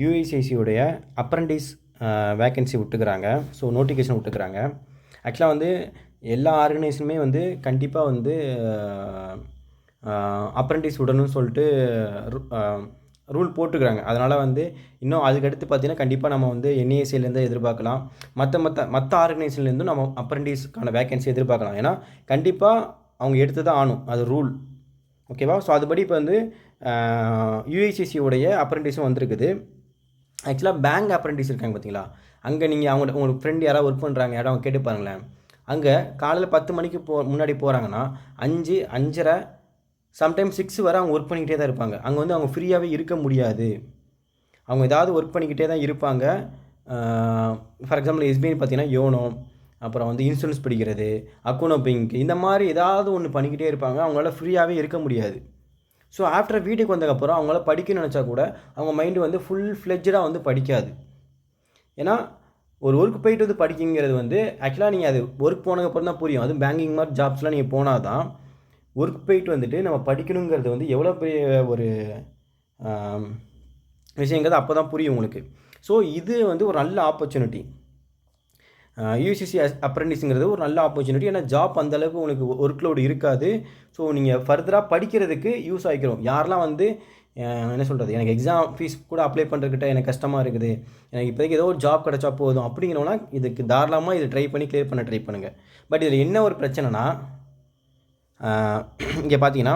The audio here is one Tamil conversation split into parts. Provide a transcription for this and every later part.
யுஐசிசியுடைய அப்ரண்டிஸ் வேக்கன்சி விட்டுக்கிறாங்க. ஸோ நோட்டிஃபிகேஷன் விட்டுக்கிறாங்க. ஆக்சுவலாக வந்து எல்லா ஆர்கனைசேஷனுமே வந்து கண்டிப்பாக வந்து அப்ரண்டிஸ் விடணும்னு சொல்லிட்டு ரூல் போட்டுக்கிறாங்க. அதனால் வந்து இன்னும் அதுக்கடுத்து பார்த்தீங்கன்னா கண்டிப்பாக நம்ம வந்து என்ஏசிலேருந்து எதிர்பார்க்கலாம். மற்ற ஆர்கனைசேஷன்லேருந்தும் நம்ம அப்ரண்டிஸ்க்கான வேக்கன்சி எதிர்பார்க்கலாம். ஏன்னா கண்டிப்பாக அவங்க எடுத்து தான் ஆகணும், அது ரூல். ஓகேவா? ஸோ அதுபடி இப்போ வந்து யுஐசிசியோடைய அப்ரண்டிஸும் வந்திருக்குது. ஆக்சுவலாக பேங்க் அப்ரண்டிஸ் இருக்காங்க பார்த்தீங்களா, அங்கே நீங்கள் உங்களுக்கு ஃப்ரெண்ட் யாராவது ஒர்க் பண்ணுறாங்க, யாராவது அவங்க கேட்டு பாருங்களேன். அங்கே காலையில் 10 மணிக்கு முன்னாடி போகிறாங்கன்னா 5, 5:30 சம்டைம்ஸ் 6 வரை அவங்க ஒர்க் பண்ணிக்கிட்டே தான் இருப்பாங்க. அங்கே வந்து அவங்க ஃப்ரீயாகவே இருக்க முடியாது. அவங்க ஏதாவது ஒர்க் பண்ணிக்கிட்டே தான் இருப்பாங்க. ஃபார் எக்ஸாம்பிள் எஸ்பிஐ பார்த்தீங்கன்னா யோனோ, அப்புறம் வந்து இன்சூரன்ஸ் படிக்கிறது, அக்கௌண்ட் ஓப்பனிங், இந்த மாதிரி ஏதாவது ஒன்று பண்ணிக்கிட்டே இருப்பாங்க. அவங்களால ஃப்ரீயாகவே இருக்க முடியாது. ஸோ ஆஃப்டர் வீட்டுக்கு வந்ததுக்கப்புறம் அவங்களால படிக்கணும்னு நினச்சா கூட அவங்க மைண்டு வந்து ஃபுல் ஃப்ளெட்ஜாக வந்து படிக்காது. ஏன்னா ஒரு ஒர்க் போயிட்டு வந்து படிக்கிங்கிறது வந்து ஆக்சுவலாக நீங்கள் அது ஒர்க் போனதுக்கப்புறம் தான் புரியும். அதுவும் பேங்கிங் மாதிரி ஜாப்ஸ்லாம் நீங்கள் போனால் தான் ஒர்க் போயிட்டு வந்துட்டு நம்ம படிக்கணுங்கிறது வந்து எவ்வளோ பெரிய ஒரு விஷயங்கிறது அப்போ தான் புரியும் உங்களுக்கு. ஸோ இது வந்து ஒரு நல்ல ஆப்பர்ச்சுனிட்டி. யூசிசி அப்ரண்டிஸுங்கிறது ஒரு நல்ல ஆப்பர்ச்சுனிட்டி. ஏன்னா ஜாப் அந்தளவுக்கு உங்களுக்கு ஒர்க் லோடு இருக்காது. ஸோ நீங்கள் ஃபர்தராக படிக்கிறதுக்கு யூஸ் ஆகிக்கிறோம். யாரெல்லாம் வந்து என்ன சொல்கிறது, எனக்கு எக்ஸாம் ஃபீஸ் கூட அப்ளை பண்ணுறதுக்கிட்ட எனக்கு கஷ்டமாக இருக்குது, எனக்கு இப்போதைக்கு ஏதோ ஒரு ஜாப் கிடச்சா போதும் அப்படிங்கிறவனா இதுக்கு தாராளமாக இதை ட்ரை பண்ணி கிளியர் பண்ண ட்ரை பண்ணுங்கள். பட் இதில் என்ன ஒரு பிரச்சனைனா, இங்கே பார்த்தீங்கன்னா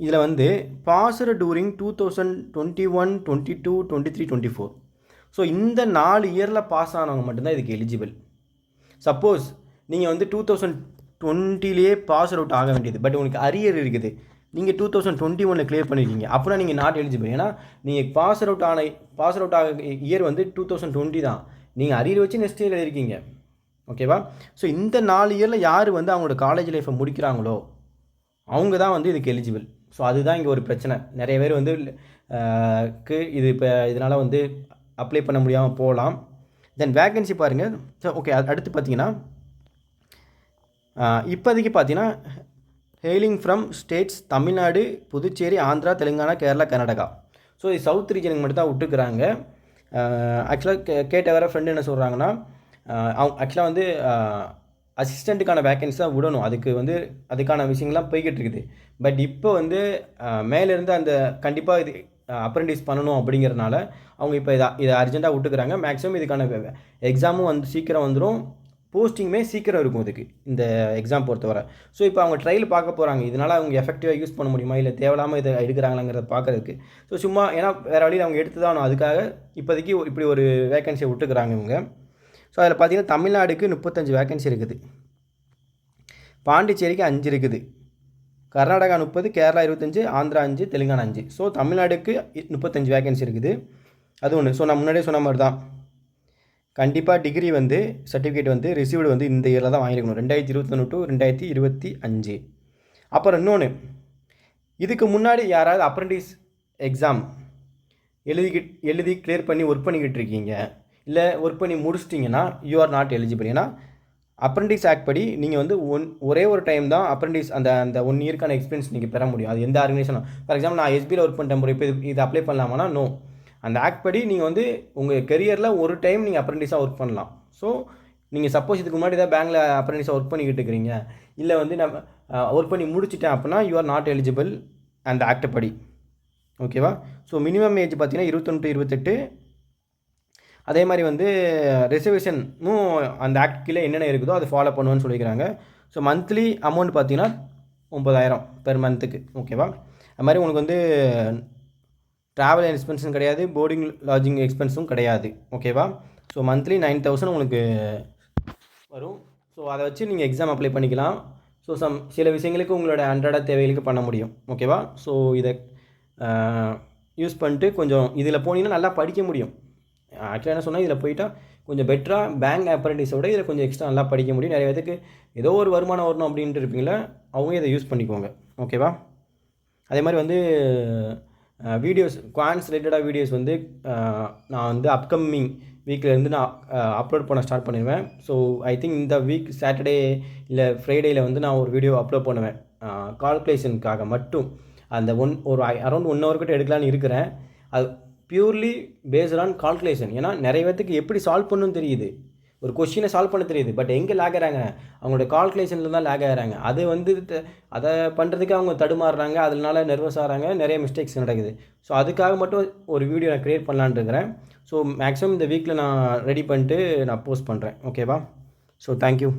இதில் வந்து பாஸ்டு டூரிங் 2021, 22, 23, 24. ஸோ இந்த 4 இயரில் பாஸ் ஆனவங்க மட்டும்தான் இதுக்கு எலிஜிபிள். சப்போஸ் நீங்கள் வந்து 2020லேயே பாஸ் அவுட் ஆக வேண்டியது, பட் உங்களுக்கு அரியர் இருக்குது, நீங்கள் 2021 கிளியர் பண்ணியிருக்கீங்க, அப்படின்னா நீங்கள் நாட் எலிஜிபிள். ஏன்னா நீங்கள் பாஸ் அவுட் ஆக இயர் வந்து 2020 தான். நீங்கள் அரியர் வச்சு நெக்ஸ்ட் இயர் எழுதிருக்கீங்க. ஓகேவா? ஸோ இந்த 4 இயரில் யார் வந்து அவங்களோட காலேஜ் லைஃப்பை முடிக்கிறாங்களோ அவங்க தான் வந்து இதுக்கு எலிஜிபிள். ஸோ அதுதான் இங்கே ஒரு பிரச்சனை. நிறைய பேர் வந்து இது இப்போ இதனால் வந்து அப்ளை பண்ண முடியாமல் போகலாம். தென் வேக்கன்சி பாருங்கள். ஸோ ஓகே, அடுத்து பார்த்தீங்கன்னா இப்போதைக்கு பார்த்தீங்கன்னா hailing from states Tamil Nadu, Puducherry, Andhra, Telangana, Kerala, Karnataka. So இது சவுத் ரீஜனுக்கு மட்டும் தான் விட்டுக்கிறாங்க. ஆக்சுவலாக கேட்ட வேறு ஃப்ரெண்டு என்ன சொல்கிறாங்கன்னா, அவங்க ஆக்சுவலாக வந்து அசிஸ்டண்ட்டுக்கான வேக்கன்சி தான் விடணும். அதுக்கான விஷயங்கள்லாம் போய்கிட்டு இருக்குது. பட் இப்போ வந்து மேலேருந்து அந்த கண்டிப்பாக இது அப்ரெண்டிஸ் பண்ணணும் அப்படிங்கிறதுனால அவங்க இப்போ இதை அர்ஜென்ட்டாக விட்டுக்கிறாங்க. மேக்ஸிமம் இதுக்கான எக்ஸாமும் வந்து சீக்கிரம் வந்துடும், போஸ்டிங்குமே சீக்கிரம் இருக்கும் இதுக்கு, இந்த எக்ஸாம் பொறுத்தவரை. ஸோ இப்போ அவங்க ட்ரையல் பார்க்க போகிறாங்க, இதனால் அவங்க எஃபெக்டிவாக யூஸ் பண்ண முடியுமா, இல்லை தேவையில்லாமல் இதை எடுக்கிறாங்களாங்கிறத பார்க்குறதுக்கு. ஸோ சும்மா ஏன்னா வேறு வழியில் அவங்க எடுத்து தான் அதுக்காக இப்போதைக்கு இப்படி ஒரு வேக்கன்சியை விட்டுக்கிறாங்க இவங்க. ஸோ அதில் பார்த்தீங்கன்னா தமிழ்நாடுக்கு 35 வேக்கன்சி இருக்குது, பாண்டிச்சேரிக்கு 5 இருக்குது, கர்நாடகா 30, கேரளா 25, ஆந்திரா 5, தெலுங்கானா 5. ஸோ தமிழ்நாடுக்கு 35 வேக்கன்சி இருக்குது. அது ஒன்று. ஸோ நான் முன்னாடியே சொன்ன மாதிரி தான், கண்டிப்பாக டிகிரி வந்து சர்டிஃபிகேட் வந்து ரிசீவ்டு வந்து இந்த இயரில் தான் வாங்கியிருக்கணும், 2021 to 2025. அப்புறம் இன்னொன்று, இதுக்கு முன்னாடி யாராவது அப்ரெண்டிஸ் எக்ஸாம் எழுதி கிளியர் பண்ணி ஒர்க் பண்ணிக்கிட்டு இருக்கீங்க, இல்லை ஒர்க் பண்ணி முடிச்சிட்டிங்கன்னா யூ ஆர் நாட் எலிஜிபிள். ஏன்னா அப்ரெண்டிஸ் ஆக்ட் படி நீங்கள் வந்து ஒரே ஒரு டைம் தான் அப்ரெண்டிஸ் அந்த 1 இயர்க்கான எக்ஸ்பீரியன்ஸ் நீங்கள் பெற முடியும். அது எந்த ஆர்கனைசேஷனும். ஃபார் எக்ஸாம்பிள் நான் எஸ்பியில் ஒர்க் பண்ணிட்டேன், இப்போ இது அப்ளை பண்ணலாமான்னா நோ. அந்த ஆக்ட் படி நீங்கள் வந்து உங்கள் கெரியரில் ஒரு டைம் நீங்கள் அப்ரெண்டிஸாக ஒர்க் பண்ணலாம். ஸோ நீங்கள் சப்போஸ் இதுக்கு முன்னாடி தான் பேங்கில் அப்ரெண்டிஸாக ஒர்க் பண்ணிக்கிட்டு இருக்கிறீங்க, இல்லை வந்து நான் ஒர்க் பண்ணி முடிச்சிட்டேன் அப்படின்னா யூ ஆர் நாட் எலிஜிபிள் அந்த ஆக்ட் படி. ஓகேவா? ஸோ மினிமம் ஏஜ் பார்த்தீங்கன்னா 21 to 28. அதே மாதிரி வந்து ரிசர்வேஷனும் அந்த ஆக்ட் கீழே என்னென்ன இருக்குதோ அதை ஃபாலோ பண்ணுவேன்னு சொல்லிக்கிறாங்க. ஸோ மந்த்லி அமௌண்ட் பார்த்தீங்கன்னா 9,000 பெர் மந்த்துக்கு. ஓகேவா? அது மாதிரி உங்களுக்கு வந்து ட்ராவல் எக்ஸ்பென்ஸும் கிடையாது, போர்டிங் லாட்ஜிங் எக்ஸ்பென்ஸும் கிடையாது. ஓகேவா? ஸோ மந்த்லி 9,000 உங்களுக்கு வரும். ஸோ அதை வச்சு நீங்கள் எக்ஸாம் அப்ளை பண்ணிக்கலாம். ஸோ சில விஷயங்களுக்கு உங்களோட அன்றாட தேவைகளுக்கு பண்ண முடியும். ஓகேவா? ஸோ இதை யூஸ் பண்ணிட்டு கொஞ்சம் இதில் போனீங்கன்னா நல்லா படிக்க முடியும். ஆக்சுவலாக என்ன சொன்னால், இதில் போயிட்டால் கொஞ்சம் பெட்டராக பேங்க் அப்ரெண்டிஸோட இதில் கொஞ்சம் எக்ஸ்ட்ரா நல்லா படிக்க முடியும். நிறைய பேருக்கு ஏதோ ஒரு வருமானம் வரணும் அப்படின்ட்டு இருப்பீங்களா, அவங்க இதை யூஸ் பண்ணிக்கோங்க. ஓகேவா? அதே மாதிரி வந்து வீடியோஸ், குவான்ஸ் ரிலேட்டடாக வீடியோஸ் வந்து நான் வந்து அப்கமிங் வீக்லேருந்து நான் அப்லோட் பண்ண ஸ்டார்ட் பண்ணிடுவேன். ஸோ ஐ திங்க் இந்த வீக் சாட்டர்டே இல்லை ஃப்ரைடேயில் வந்து நான் ஒரு வீடியோ அப்லோட் பண்ணுவேன், கால்குலேஷனுக்காக மட்டும். அந்த ஒரு அரௌண்ட் 1 hour கிட்ட எடுக்கலான்னு இருக்கிறேன். அது பியூர்லி பேஸ்ட் ஆன் கால்குலேஷன். ஏன்னா நிறைய பேத்துக்கு எப்படி சால்வ் பண்ணணும்னு தெரியுது, ஒரு கொஷினை சால்வ் பண்ண தெரியுது, பட் எங்கே லேக் ஆகிறாங்க, அவங்களோட கால்குலேஷனில் தான் லேக் ஆகிறாங்க. அது வந்து அதை பண்ணுறதுக்கு அவங்க தடுமாறுறாங்க, அதனால நர்வஸ் ஆகிறாங்க, நிறைய மிஸ்டேக்ஸ் நடக்குது. ஸோ அதுக்காக மட்டும் ஒரு வீடியோ நான் க்ரியேட் பண்ணலான்னு இருக்கிறேன். ஸோ மேக்ஸிமம் இந்த வீக்கில் நான் ரெடி பண்ணிட்டு நான் போஸ்ட் பண்ணுறேன். ஓகேவா? So thank you.